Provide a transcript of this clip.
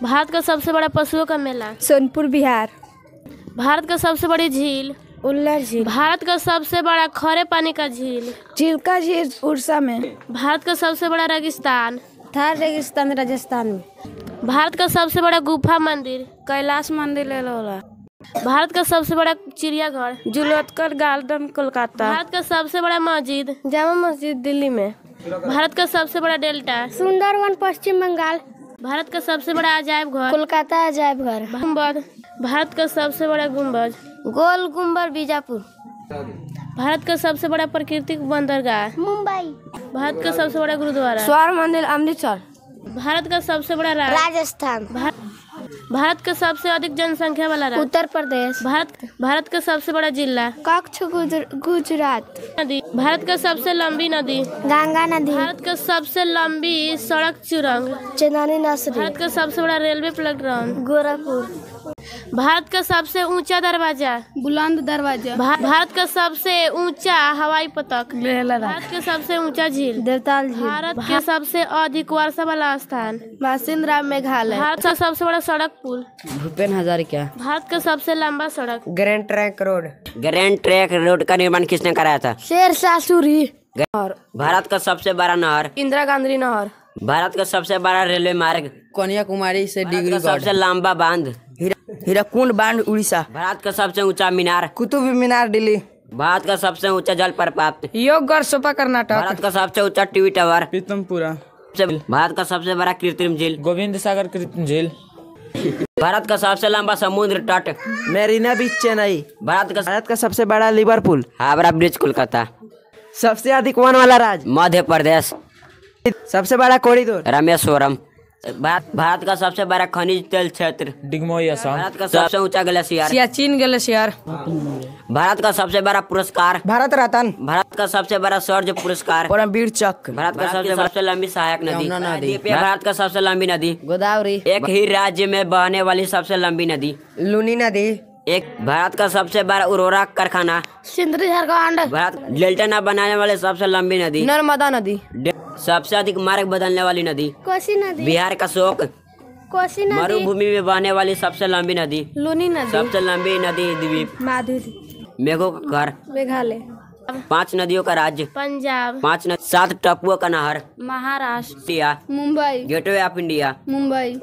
भारत का सबसे बड़ा पशुओं का मेला। सोनपुर बिहार। भारत का सबसे बड़ी झील। उल्लर झील। भारत का सबसे बड़ा खरे पानी का झील। चिल्का झील उड़ीसा में। भारत का सबसे बड़ा रेगिस्तान। थार रेगिस्तान राजस्थान में। भारत का सबसे बड़ा गुफा मंदिर। कैलाश मंदिर लेलोला। भारत का सबसे बड़ा चिड़ियाघर। जुलतकर गार्डन कोलकाता। भारत का सबसे बड़ा मस्जिद जामा मस्जिद दिल्ली में। भारत का सबसे बड़ा डेल्टा सुंदरवन पश्चिम बंगाल। भारत का सबसे बड़ा अजायब घर कोलकाता अजायब घर। गुम्बद। भारत का सबसे बड़ा गुम्बद गोल गुम्बद बीजापुर। भारत का सबसे बड़ा प्राकृतिक बंदरगाह मुंबई। भारत का सबसे बड़ा गुरुद्वारा स्वर्ण मंदिर अमृतसर। भारत का सबसे बड़ा राज्य राजस्थान। भारत का सबसे अधिक जनसंख्या वाला राज्य उत्तर प्रदेश। भारत का सबसे बड़ा जिला कच्छ गुजरात। नदी। भारत का सबसे लंबी नदी गंगा नदी। भारत का सबसे लंबी सड़क सुरंग चंदनी नसरी। भारत का सबसे बड़ा रेलवे प्लेटफॉर्म गोरखपुर। भारत का सबसे ऊंचा दरवाजा बुलंद दरवाजा। भारत का सबसे ऊंचा हवाई पथक भारत का सबसे ऊंचा झील देवताल झील। भारत के सबसे अधिक वर्षा वाला स्थान मासिंद्रा मेघालय। भारत का सबसे बड़ा सड़क पुल भूपेन हजारिका। भारत का सबसे लंबा सड़क grand trunk road. Grand trunk road का निर्माण किसने कराया था? शेरशाह सूरी। भारत का सबसे बड़ा नहर इंदिरा गांधी नहर। भारत का सबसे बड़ा रेलवे मार्ग कन्याकुमारी से भारत का डिग्री सबसे लंबा बांध हीराकुंड बांध उड़ीसा। भारत का सबसे ऊंचा मीनार कुतुब मीनार दिल्ली। भारत का सबसे ऊंचा जल प्रपात योगगढ़ सोपा कर्नाटक। भारत का सबसे ऊंचा टीवी टावर पीतमपुरा। भारत का सबसे बड़ा कृत्रिम झील गोविंद सागर कृत्रिम झील। भारत का सबसे लंबा समुद्र तट मेरीना बीच चेन्नई। भारत का सबसे बड़ा लिवरपूल। हावड़ा ब्रिज कोलकाता। सबसे अधिक वन वाला राज्य मध्य प्रदेश। सबसे बड़ा कॉरिडोर रामेश्वरम। भारत का सबसे बड़ा खनिज तेल क्षेत्र डिगमोई असम। भारत का सबसे ऊंचा ग्लेशियर सियाचिन ग्लेशियर। भारत का सबसे बड़ा पुरस्कार भारत रत्न। भारत का सबसे बड़ा शौर्य पुरस्कार परमवीर चक्र। भारत का सबसे लंबी सहायक नदी यमुना नदी। भारत का सबसे लंबी नदी गोदावरी। एक ही राज्य में बहने वाली सबसे लंबी नदी लूनी नदी। एक भारत का सबसे बड़ा उर्वरक कारखाना सिंधु झारखंड। भारत डेल्टा न बनाने वाले सबसे लंबी नदी नर्मदा नदी। सबसे अधिक मार्ग बदलने वाली नदी कोसी नदी। बिहार का शोक कोसी नदी। मरुभूमि में बहने वाली सबसे लंबी नदी लूनी नदी। सबसे लंबी नदी द्वीप माधुरी। मेघों का घर मेघालय। 5 नदियों का राज्य पंजाब 7 टापुओं का नहर Maharashtra. India Mumbai. Gateway of India Mumbai.